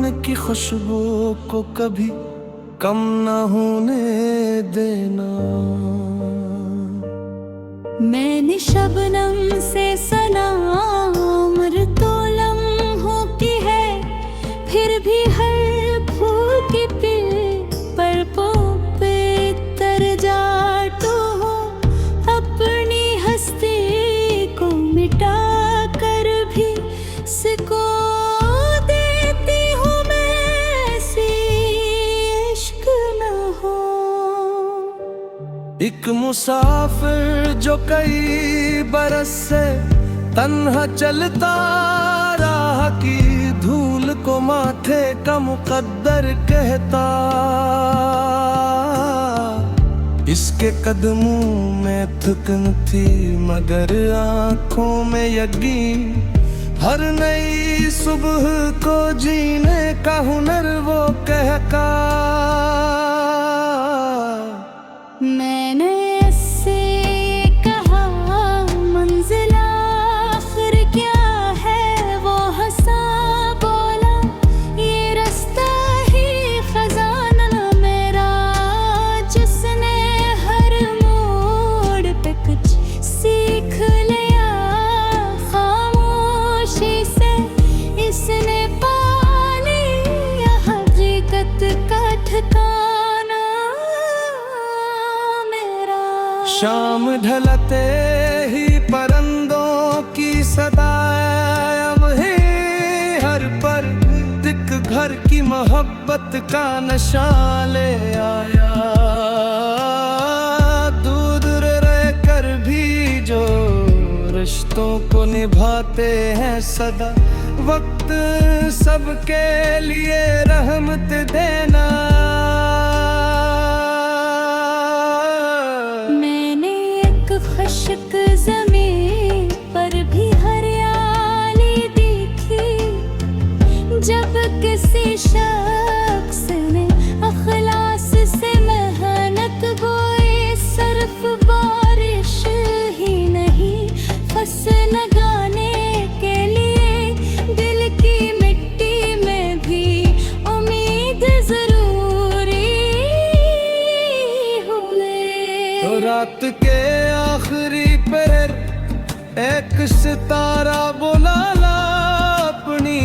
जान की खुशबू को कभी कम न होने देना। मैंने शबनम से सलाम उम्र तो लम्हों की है, फिर भी हर फूल की पलकों पे तर जाटू हूँ। अपनी हस्ती को मिटा कर भी सिको देती हूँ मैं, ऐसी इश्क न हो। एक मुसाफिर जो कई बरस से तन्हा चलता, राह की धूल को माथे का मुकद्दर कहता। इसके कदमों में थकन थी मगर आंखों में यकीन, हर नई सुबह को जीने का हुनर वो कहका। मैंने इससे कहा मंजिल आखिर क्या है, वो हंसा बोला ये रास्ता ही खजाना मेरा, जिसने हर मोड़ पे कुछ सीख लिया। खामोशी से इसने पा लिया हकीकत का ठिकाना। शाम ढलते ही परंदों की सदाएं अब है हर पर, दिख घर की मोहब्बत का नशा ले आया। दूर रह कर भी जो रिश्तों को निभाते हैं सदा, वक्त सबके लिए रहमत देना। खुश्क ज़मीन पर भी हरियाली दिखी, जब किसी शख्स ने अखलास से मेहनत बोई। सिर्फ बारिश ही नहीं, फसल लगाने के लिए दिल की मिट्टी में भी उम्मीद जरूरी हुए। तो रात के आखिरी पहर एक सितारा बुलाला, अपनी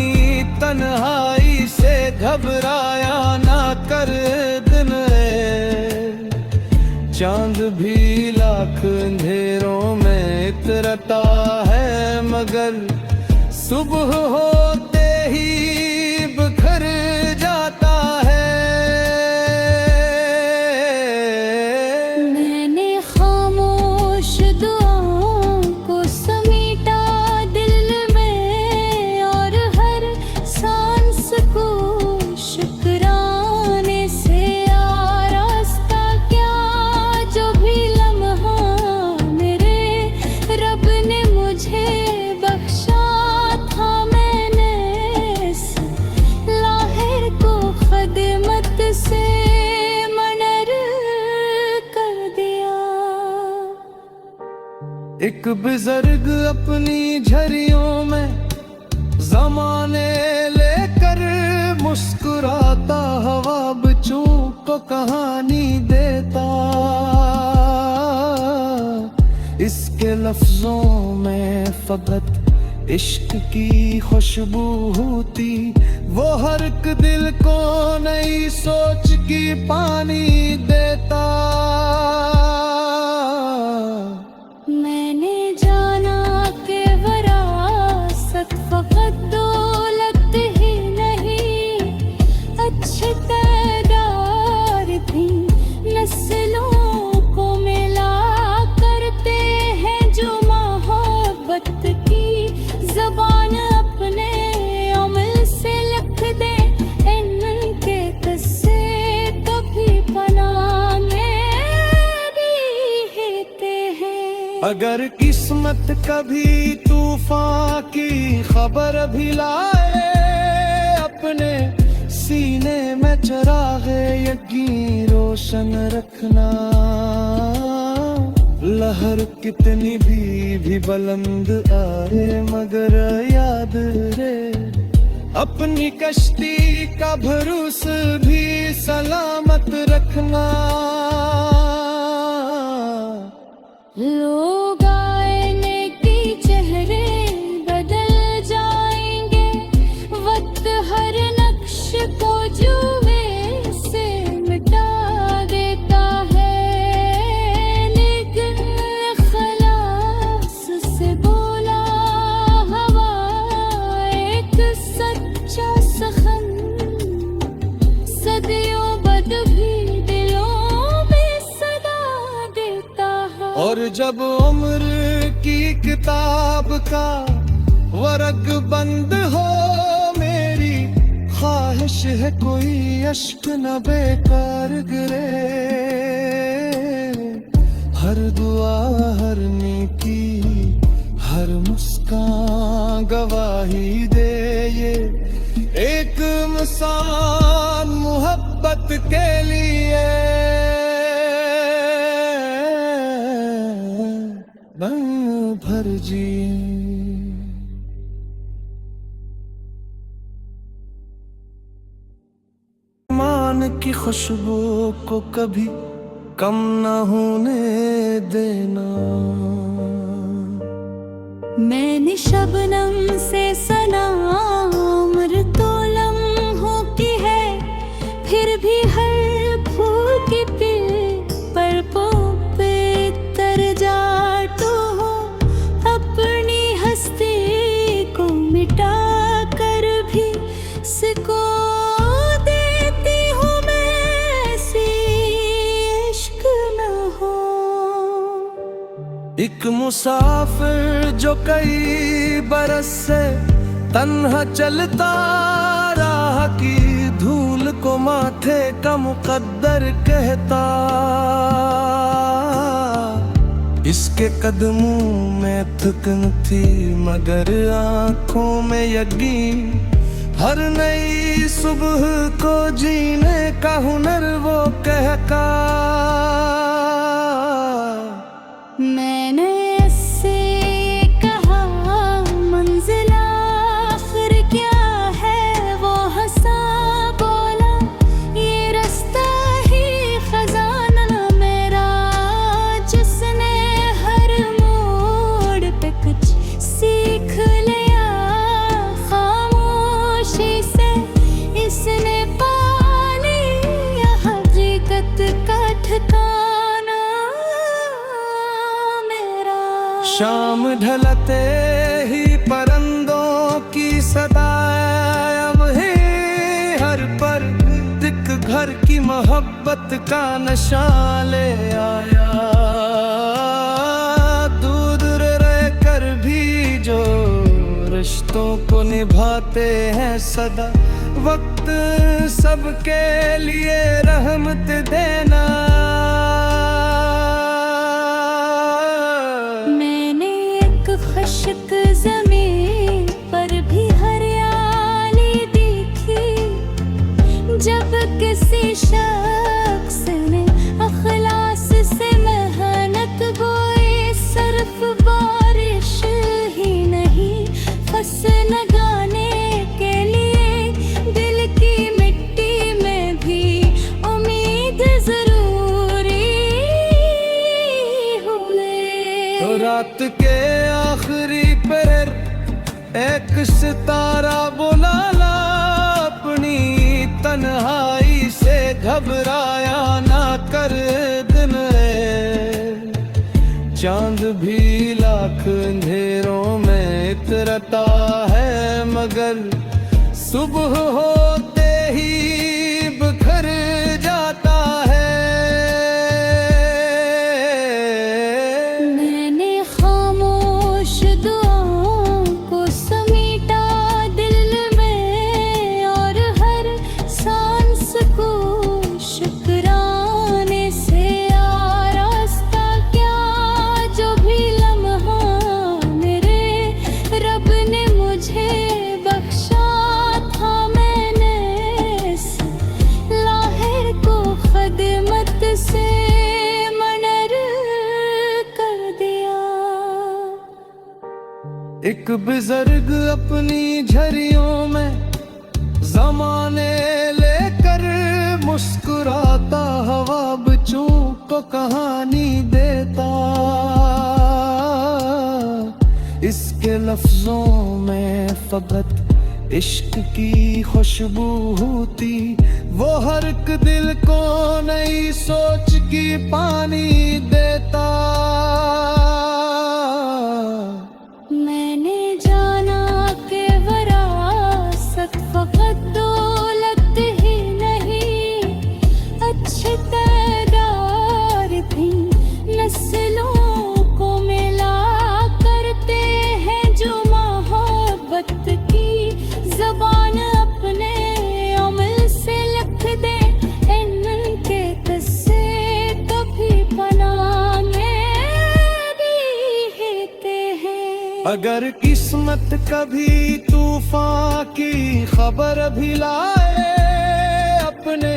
तन्हाई से घबराया ना कर दिन है। चांद भी लाख अंधेरों में इतरता है, मगर सुबह होते ही बिखर जाता है। एक बुजुर्ग अपनी झरियों में ज़माने लेकर मुस्कुराता, हवा बच्चों को कहानी देता। इसके लफ्जों में फकत इश्क की खुशबू होती, वो हर एक दिल को नई सोच की पानी देता। मैंने जाना कि वरासत फकत दौलत ही नहीं, अच्छे किरदार भी नस्लों को मिला करते हैं, जो मोहब्बत की ज़बान अपने अमल से लिख दे। इनके किस्से कभी पनाह में भी होते हैं। अगर किस्मत कभी तूफान की खबर भी लाए, अपने सीने में चिराग़े यकीन रोशन रखना। लहर कितनी भी बुलंद आए, मगर याद रे अपनी कश्ती का भरोस भी सलामत रखना। लोग आईने की चेहरे बदल जाएंगे, वक्त हर नक्श को जुए से मिटा देता है, लेकिन खलास से बोला हवा एक सच्चा सखन, सदियों बाद भी दिलों में सदा देता है। और जब उम्र की किताब का वर्ग बंद हो, मेरी ख्वाहिश है कोई अश्क न बेकार गिरे। हर दुआ, हर नेकी, हर मुस्कान गवाही दे, ये एक मिसाल मोहब्बत के लिए बन भर जी। मान की खुशबू को कभी कम न होने देना। मैंने शबनम से सलाम तो लम्हों की है, फिर भी हर फूल के पर पे तर जाटो हो, अपनी हस्ती को मिटा कर भी सिको देती हूँ मैं, ऐसी इश्क न हो। एक मुसाफिर जो कई बरस से तन्हा चलता, राह की धूल को माथे का मुकद्दर कहता। इसके कदमों में थकन थी मगर आंखों में यकीन, हर नई सुबह को जीने का हुनर वो कहका। मैंने इससे कहा मंजिल आखिर क्या है, वो हंसा बोला ये रास्ता ही खजाना मेरा, जिसने हर मोड़ पे कुछ सीख लिया, खामोशी से इसने पा लिया हकीकत का ठिकाना। शाम ढलते ही परंदों की सदाएं, अब ही हर पर दिख घर की मोहब्बत का नशा ले आया। दूर रह कर भी जो रिश्तों को निभाते हैं सदा, वक्त सबके लिए रहमत देना। खुश्क ज़मीन पर भी हरियाली दिखी, जब किसी शख्स ने अखलास से मेहनत बोई, सिर्फ बारिश ही नहीं फसल लगाने के लिए, दिल की मिट्टी में भी उम्मीद जरूरी हुए। तो रात के आखिरी पहर एक सितारा बुलाला, अपनी तन्हाई से घबराया ना कर दिन है। चांद भी लाख अंधेरों में इतरता है, मगर सुबह होते ही बिखर जाता है। एक बुजुर्ग अपनी झरियों में जमाने लेकर मुस्कुराता हवा बच्चों को कहानी देता। इसके लफ्जों में फकत इश्क की खुशबू होती, वो हर एक दिल को नई सोच की पानी देता। मैंने जाना कि वरासत फकत दौलत ही नहीं, अच्छे किरदार भी नस्लों को मिला करते हैं, जो मोहब्बत की ज़बान अपने अमल से लिख दे। इनके किस्से कभी पनाह में देते हैं। अगर किस्मत कभी तूफान की खबर भी लाए, अपने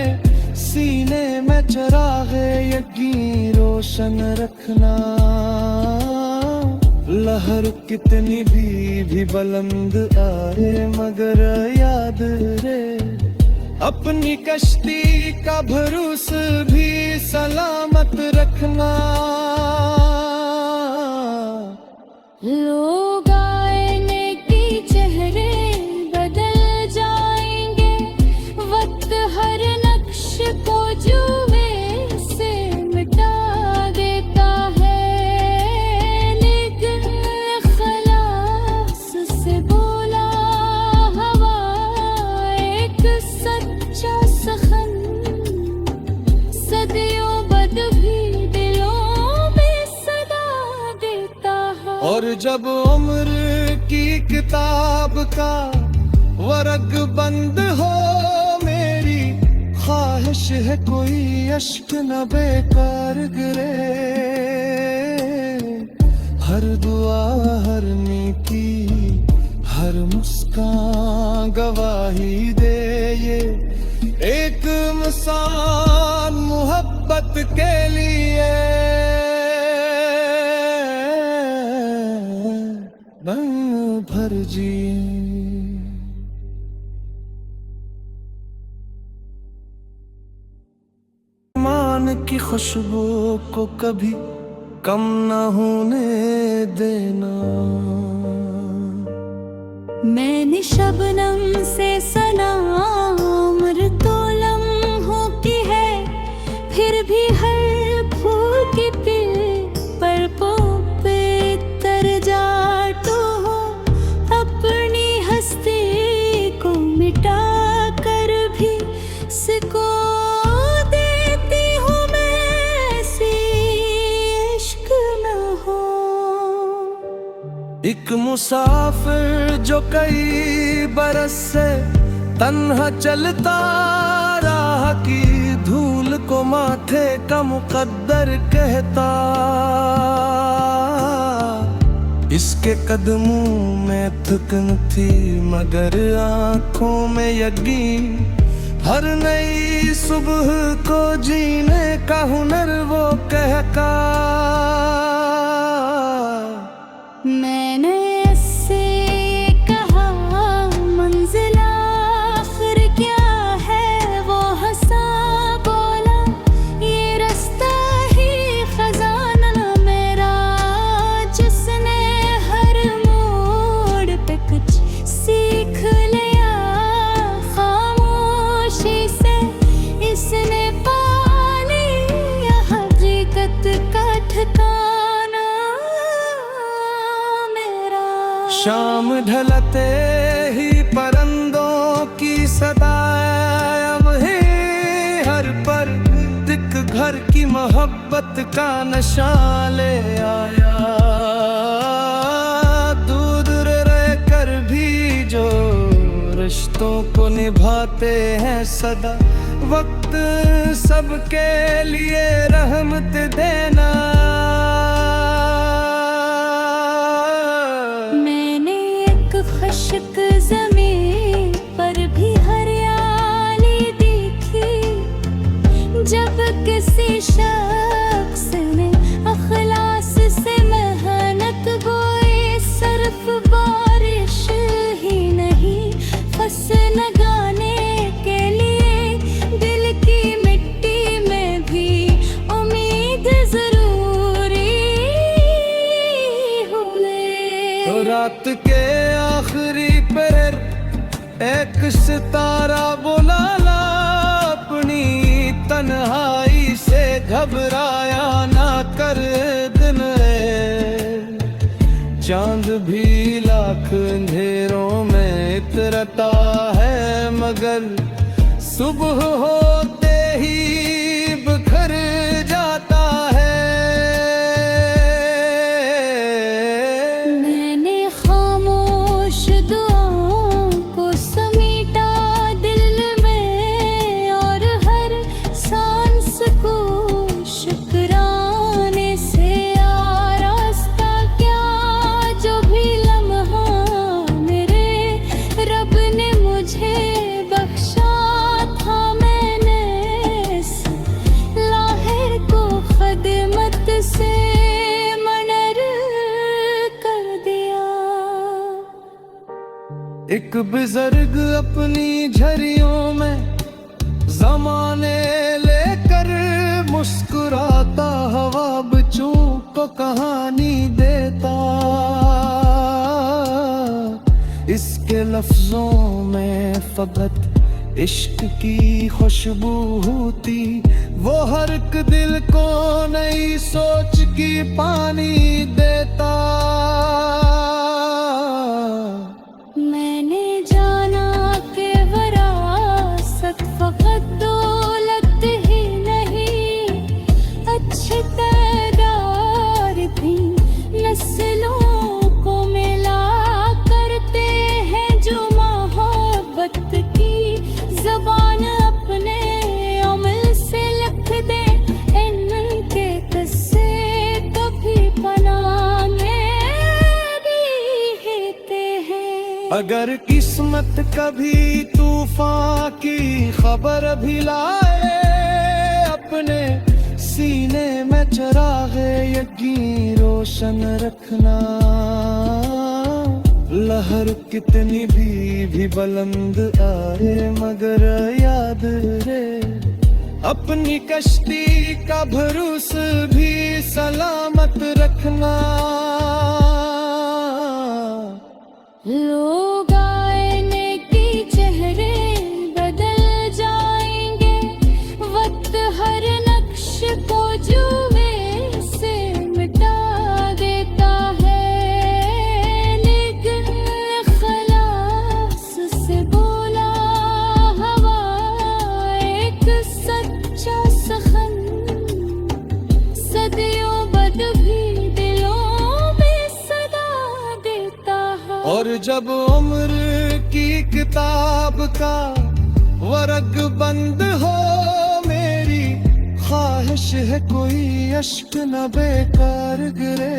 सीने में चिरागे यकीन रोशन रखना। लहर कितनी भी बुलंद आए, मगर याद रे अपनी कश्ती का भरोसा भी सलामत रखना। लोग आईने की चेहरे बदल जाएंगे, वक्त हर नक्श को जुए से मिटा देता है, लेकिन खलास से बोला हवा एक सच्चा सखन, सदियों बाद भी दिलों में सदा देता है। और जब उम्र की किताब का वर्ग बंद हो, मेरी ख्वाहिश है कोई अश्क न बेकार गिरे। हर दुआ, हर नीति, हर मुस्कान गवाही दे, ये एक मिसाल मोहब्बत के लिए बन भर जी। मान की खुशबू को कभी कम न होने देना। मैंने शबनम से सना उम्र तो लम्हों की है, फिर भी हर फूल की पर पे तर जाटो हो, अपनी हस्ती को मिटा कर भी इसको देती हूँ मैं, ऐसी इश्क न हो। एक मुसाफिर जो कई बरस से तन्हा चलता, राह की धूल को माथे का मुकद्दर कहता। इसके कदमों में थकन थी, मगर आंखों में यकीन, हर नई सुबह को जीने का हुनर वो कहका। मैंने इससे कहा मंजिल आखिर क्या है, वो हंसा बोला ये रास्ता ही खजाना मेरा, जिसने हर मोड़ पे कुछ सीख लिया, खामोशी से इसने पा लिया हकीकत का ठिकाना मेरा। शाम ढलते ही परंदों की सदा, अब है हर पर दिख घर की मोहब्बत का नशा ले आया। दूर रह कर भी जो रिश्तों को निभाते हैं सदा, वक्त सबके लिए रहमत देना। मैंने एक खुश्क ज़मीन पर भी हरियाली देखी, जब किसी शख्स ने अखलास से मेहनत बोई, सिर्फ बारिश ही नहीं फसल लगाने पुकारा बुला ला अपनी तन्हाई से, घबराया ना कर दिन है। चांद भी लाख अंधेरों में इतरता है, मगर सुबह होते ही बिखर जाता है। मैंने खामोश दुआओं को समेटा दिल में, और हर सांस को शुक्राने से आरास्ता किया। जो भी लम्हा मेरे रब ने मुझे बख्शा था, मैंने इस लाहिर को खिदमत से मनर कर दिया। एक बुजुर्ग अपनी झरियों में ज़माने लेकर मुस्कुराता, हवा बच्चों को कहानी देता। इसके लफ्जों में फकत इश्क की खुशबू होती, वो हर एक दिल को नई सोच की पानी देता। मैंने जाना कि वरासत फकत दौलत ही नहीं, अच्छे किरदार भी नस्लों को मिला करते हैं। जो मोहब्बत की ज़बान अपने अमल से लिख दे, इनके किस्से कभी पनाह में रहते हैं। अगर किस्मत कभी तूफान की खबर भी लाए, अपने सीने में चिरागे यकीन रोशन रखना। लहर कितनी भी बुलंद आए, मगर याद रे अपनी कश्ती का भरोस भी सलामत रखना। लोग आईने की चेहरे बदल जाएंगे, वक्त हर नक्श को जुए से मिटा देता है। लेकिन खलास से बोला हवा एक सच्चा सखन, सदियों बाद भी दिलों में सदा देता है। और जब उम्र की किताब का वर्ग बंद हो, मेरी ख्वाहिश है कोई अश्क न बेकार गिरे।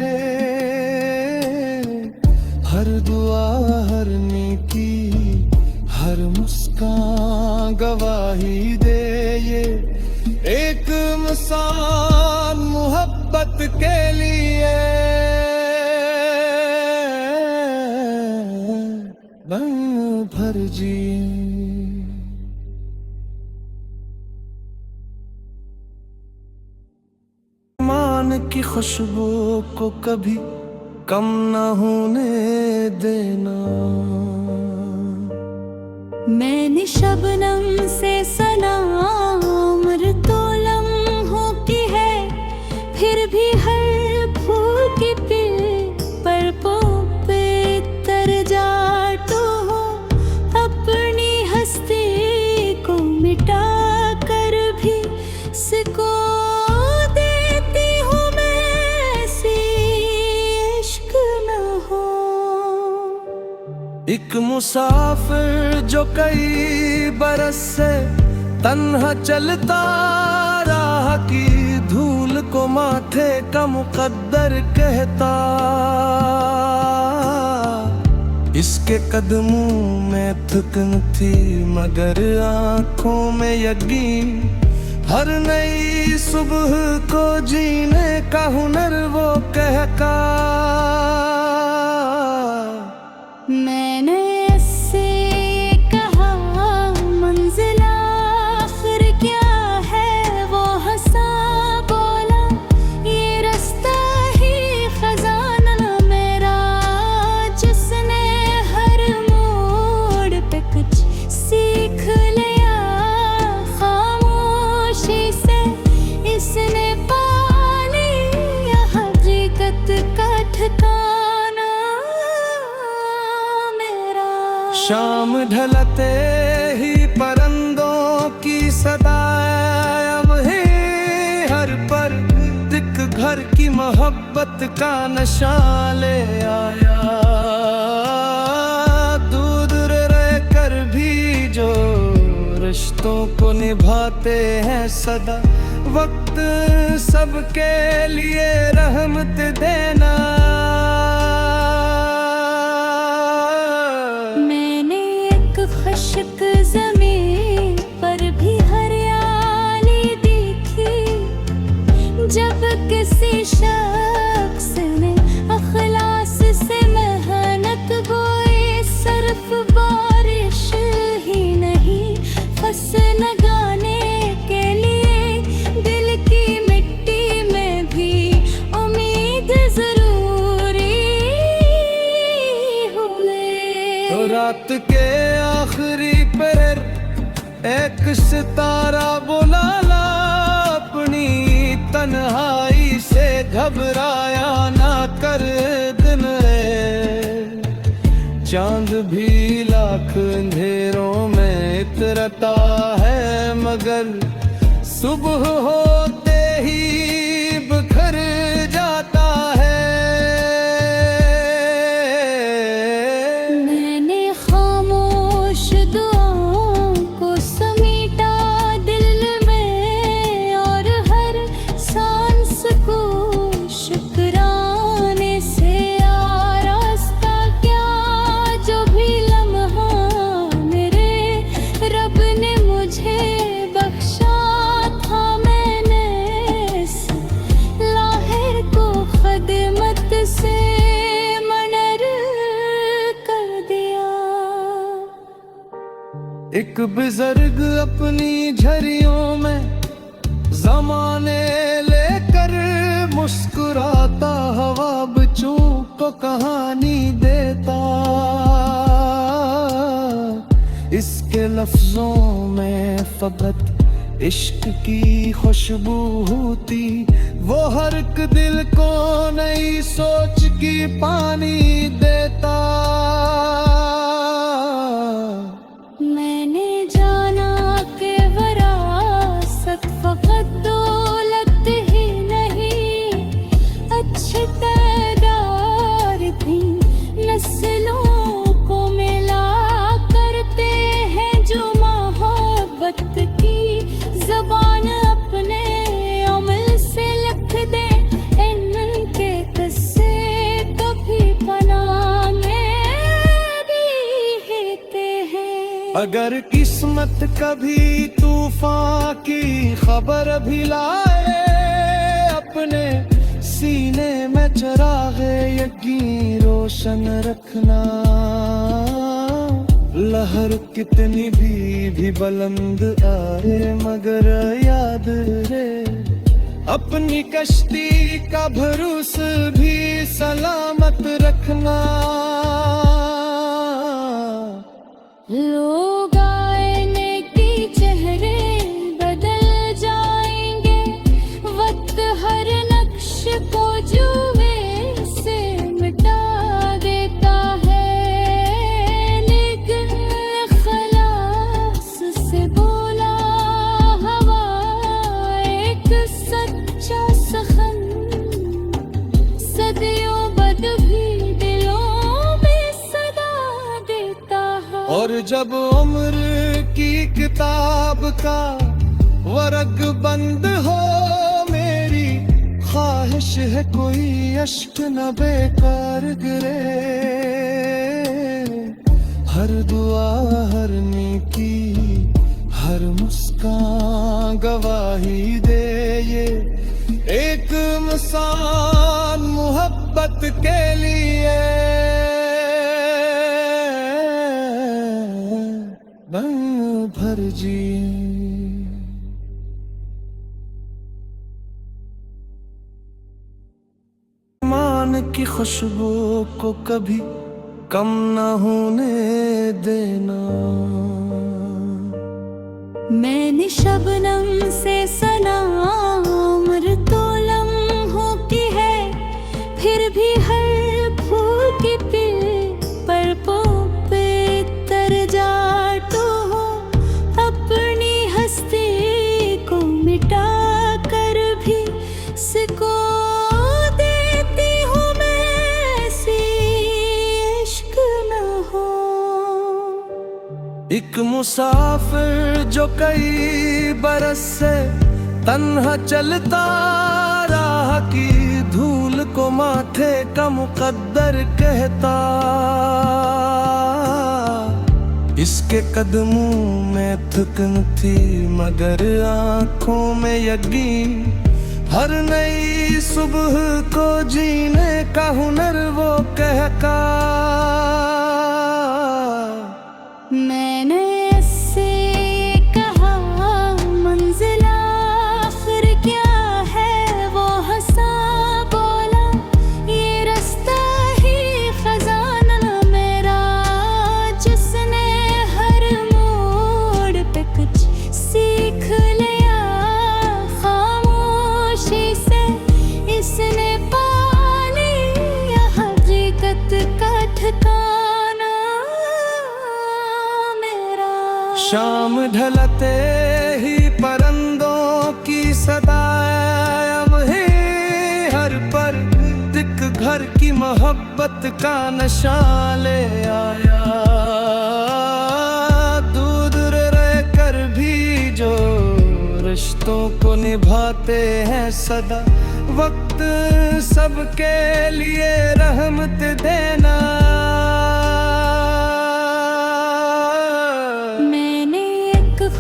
हर दुआ हर नेकी हर मुस्कान गवाही दे, ये एक मिसाल मोहब्बत के लिए बन भर जी। मान की खुशबू को कभी कम न होने देना। मैंने शबनम से सना उम्र तो लम्हों की है, फिर भी हर फूल की पर पे तर जाटो हो। अपनी हस्ती को मिटा कर भी सिको देती हूँ मैं, ऐसी इश्क न हो। एक मुसाफिर जो कई बरस से तन्हा चलता, राह की धूल को माथे का मुकद्दर कहता। इसके कदमों में थकन थी मगर आंखों में यकीन, हर नई सुबह को जीने का हुनर वो कहका। मैंने इससे कहा मंजिल आखिर क्या है, वो हंसा बोला ये रास्ता ही खजाना मेरा, जिसने हर मोड़ पे कुछ सीख शाम ढलते ही परंदों की सदा अब है हर पर, एक घर की मोहब्बत का नशा ले आया। दूर रह कर भी जो रिश्तों को निभाते हैं सदा, वक्त सबके लिए रहमत देना। मैंने एक खुशक ज़मीन पर भी हरियाली देखी, जब किसी शख्स ने अखलास से मेहनत बोई। सिर्फ बारिश ही नहीं, फसल लगाने के लिए दिल की मिट्टी में भी उम्मीद जरूरी हुए। तो रात के आखिरी पहर एक सितारा बुलाला, अपनी तन्हाई से घबराया ना कर दिन है। चांद भी लाख अंधेरों में इतरता है, मगर सुबह होते ही बिखर जाता है। मैंने खामोश दुआओं को समेटा दिल में, और हर सांस को शुक्राने से आरास्ता किया। जो भी लम्हा मेरे रब ने मुझे बख्शा था, मैंने इस लाहिर को खिदमत से मनर कर दिया। एक बुजुर्ग अपनी झरियों में ज़माने लेकर मुस्कुराता, हवा बच्चों को कहानी देता। इसके लफ्जों में फकत इश्क की खुशबू होती, वो हर एक दिल को नई सोच की पानी देता। मैंने जाना कि वरासत फकत दौलत ही नहीं, अच्छे किरदार भी नस्लों को मिला करते हैं। जो मोहब्बत की ज़बान अपने अमल से लिख दे, इनके किस्से कभी पनाह में रहते हैं। अगर किस्मत कभी तूफान की खबर भी लाए, अपने सीने में चिरागे यकीन रोशन रखना। लहर कितनी भी बुलंद आए, मगर याद रे अपनी कश्ती का भरोस भी सलामत रखना। लोग आईने की चेहरे बदल जाएंगे, वक्त हर नक्श को जुए से मिटा देता है। लेकिन खलास से बोला हवा एक सच्चा सखन, सदियों बाद भी दिलों में सदा देता है। और जब उम्र की किताब का वर्ग बंद हो, मेरी ख्वाहिश है कोई अश्क न बेकार गिरे। हर दुआ हर नेकी हर मुस्कान गवाही दे, ये एक इंसान मोहब्बत के लिए दम भर जी। मान की खुशबू को कभी कम न होने देना। मैंने शबनम से सना उम्र तो लम्हों की है, फिर भी हर फूल की पिल पर पे मुसाफिर जो कई बरस से तन्हा चलता राह की धूल को माथे का मुकद्दर कहता। इसके कदमों में थकन थी मगर आंखों में यकीन, हर नई सुबह को जीने का हुनर वो कहका। मैंने इससे कहा मंजिल आखिर क्या है, वो हंसा बोला ये रास्ता ही खजाना मेरा, जिसने हर मोड़ पे कुछ सीख लिया खामोशी से, इसने पा लिया हकीकत का ठिकाना। शाम ढलते ही परंदों की सदाएं अब है हर पर, दिक घर की मोहब्बत का नशा ले आया। दूर रह कर भी जो रिश्तों को निभाते हैं सदा, वक्त सबके लिए रहमत देना।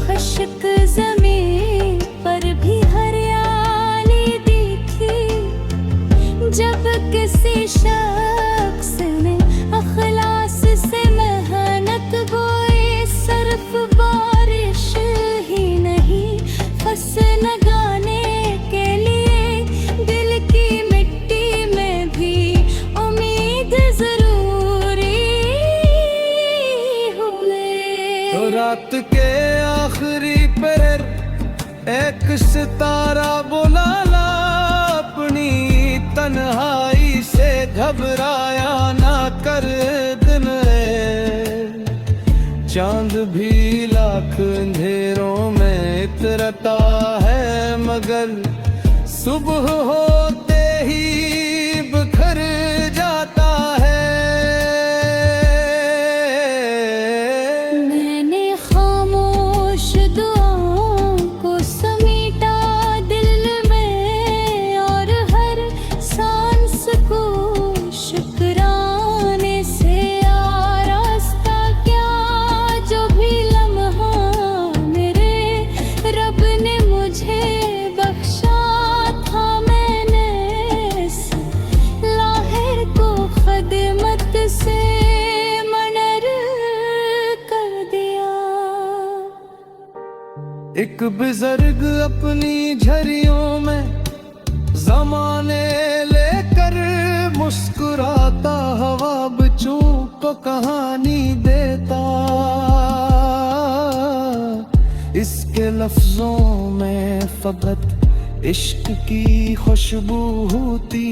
खुश्क ज़मीन पर भी हरियाली दिखी, जब किसी शख्स ने अखलास से मेहनत बोई। सिर्फ बारिश ही नहीं, फसल लगाने के लिए दिल की मिट्टी में भी उम्मीद जरूरी हुए। तो रात के आखिरी पर एक सितारा बुलाला, अपनी तन्हाई से घबराया ना कर दिन है। चांद भी लाख अंधेरों में इतरता है मगर सुबह होते ही बिखर जाता है। एक बुजुर्ग अपनी झरियों में ज़माने लेकर मुस्कुराता, हवा बच्चों को कहानी देता। इसके लफ्जों में फकत इश्क की खुशबू होती,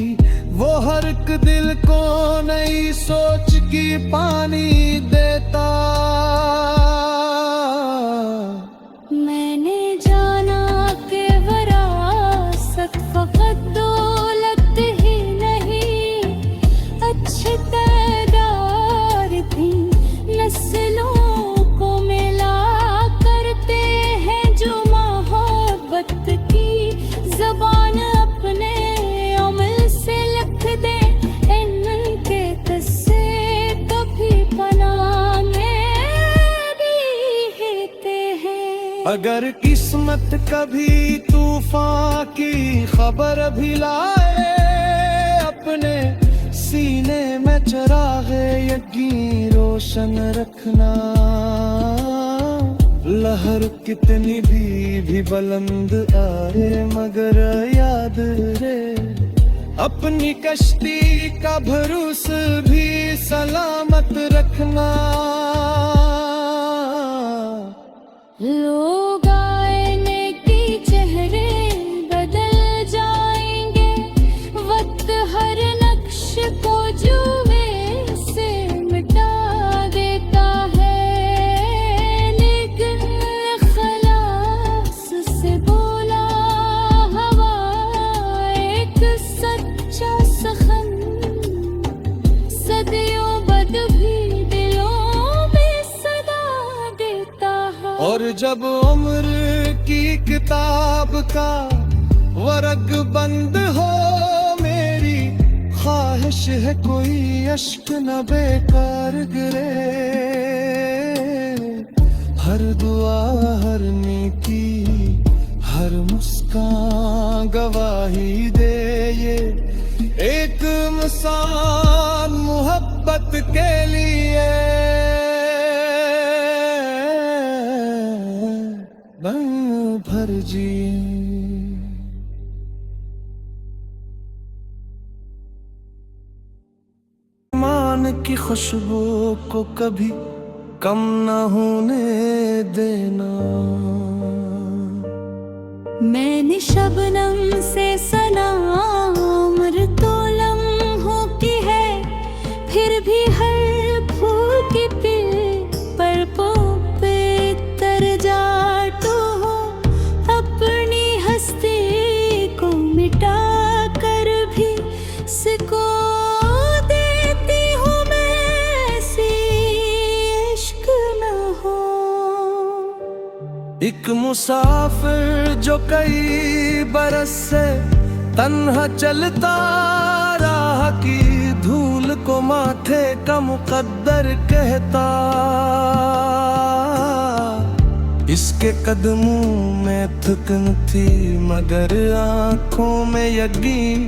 वो हर एक दिल को नई सोच की पानी देता। मैंने जाना कि विरासत फकत दौलत ही नहीं, अच्छे तादार भी नस्लों को मिला करते हैं, जो मोहब्बत की ज़बान अपने अमल से लिख दे। इनके किस्से कभी पनाह में रहते हैं। अगर किस्मत कभी तूफान की खबर भी लाए, अपने सीने में चिरागे यकीन रोशन रखना। लहर कितनी भी बुलंद आए मगर याद रे, अपनी कश्ती का भरोसा भी सलामत रखना। लोग आईने की चेहरे बदल जाएंगे, वक्त हर नक्श को जुए से मिटा देता है, लेकिन खलास से बोला हवा एक सच्चा सखन, सदियों बाद भी दिलों में सदा देता उम्र की किताब का वर्ग बंद हो, मेरी ख्वाहिश है कोई अश्क न बेकार गिरे। हर दुआ, हर नेकी, हर मुस्कान गवाही दे, ये एक मिसाल मोहब्बत के लिए दम भर जी। मान की खुशबू को कभी कम न होने देना। मैंने शबनम से सलाम तो लम्हों की है, फिर भी हर फूल की पर पे तर जाटो हो। अपनी हस्ती को मिटा कर भी सिको देती हूँ मैं, ऐसी इश्क न हो। एक मुसाफिर जो कई बरस से तन्हा चलता, राह की धूल को माथे का मुकद्दर कहता। इसके कदमों में थकन थी मगर आंखों में यकीन,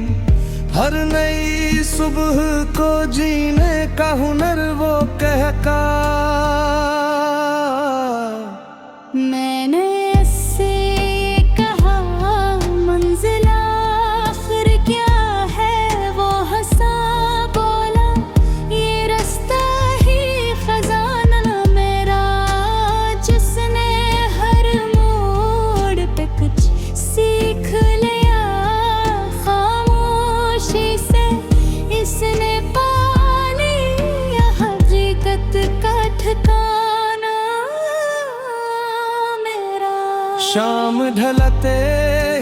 हर नई सुबह को जीने का हुनर वो कहका। मैंने इससे कहा मंजिल आखिर क्या है, वो हंसा बोला ये रास्ता ही खजाना मेरा, जिसने हर मोड़ पे कुछ सीख लिया। खामोशी से इसने पा लिया हकीकत का ठिकाना मेरा। शाम ढलते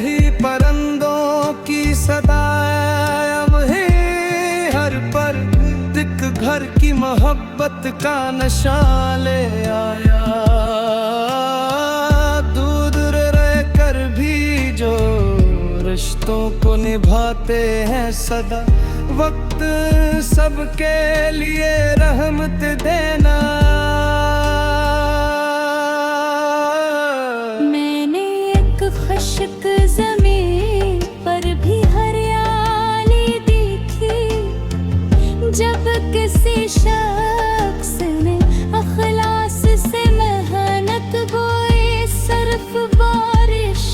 ही परंदों की सदा अब है हर पर, दिक घर की मोहब्बत का नशा ले आया। दूर रह कर भी जो रिश्तों को निभाते हैं सदा, वक्त सबके लिए रहमत देना। मैंने एक खुश्क ज़मीन पर भी हरियाली देखी, जब किसी शख्स ने अखलास से मेहनत बोई। सिर्फ बारिश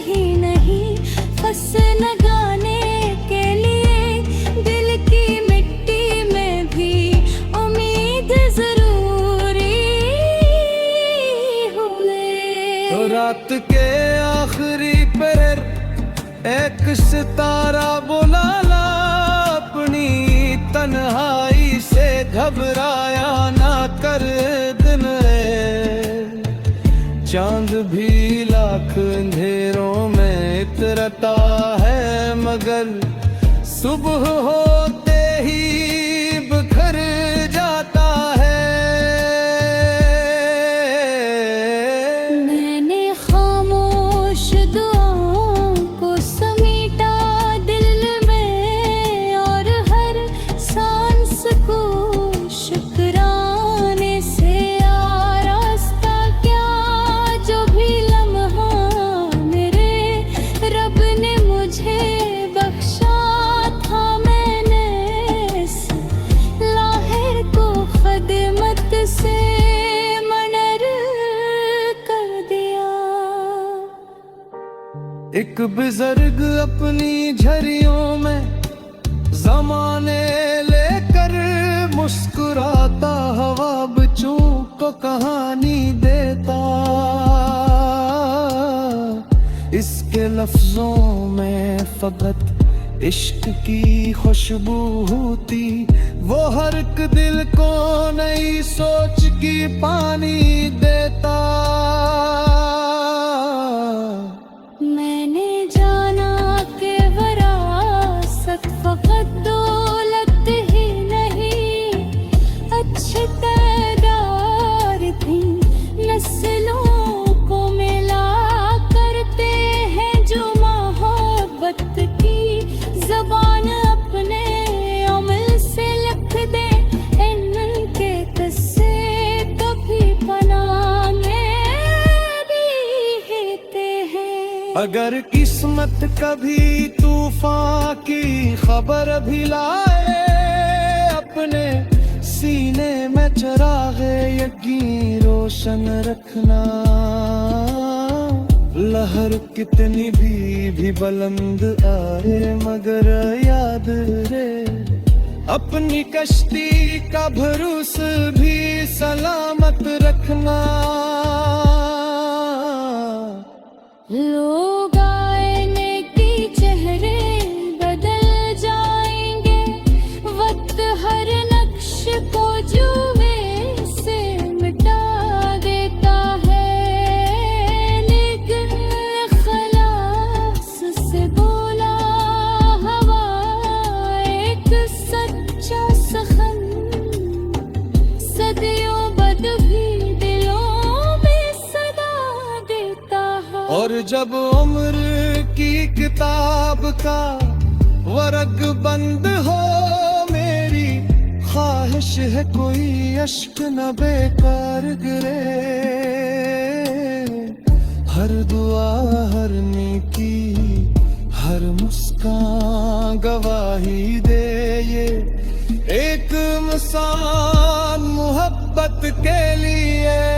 ही नहीं, फसल लगाने के लिए दिल की मिट्टी में भी उम्मीद जरूरी हुए। तो रात के आखिरी पहर एक सितारा बुला ला, अपनी तन्हाई से घबराया ना कर दिन। चांद भी लाख अंधेरों में इतरता है, मगर सुबह होते ही बिखर जाता है। मैंने खामोश दुआओं को समेटा दिल में, और हर सांस को शुक्राने से आरास्ता किया। जो भी लम्हा मेरे रब ने मुझे बख्शा था, मैंने इस लाहिर को खिदमत से मनर कर दिया। एक बुजुर्ग अपनी झरियों में जमाने लेकर मुस्कुराता, हवा बच्चों को कहानी देता। इसके लफ्जों में फकत इश्क की खुशबू होती, वो हर एक दिल को नई सोच की पानी देता। मैंने जाना कि वरासत फकत दौलत ही नहीं, अच्छे किरदार भी नस्लों को मिला अगर किस्मत कभी तूफान की खबर भी लाए, अपने सीने में चिरागे यकीन रोशन रखना। लहर कितनी भी बुलंद आए, मगर याद रे अपनी कश्ती का भरोस भी सलामत रखना। लोग आईने की चेहरे बदल जाएंगे, वक्त हर नक्श को जुए से मिटा देता है, लेकिन खलास से बोला हवा एक सच्चा सखन, सदियों बाद भी दिलों में सदा देता है। और जब उम्र की किताब का वर्ग बंद हो, मेरी ख्वाहिश है कोई अश्क न बेकार गिरे। हर दुआ हर नेकी हर मुस्कान गवाही दे, ये एक मिसाल मोहब्बत के लिए।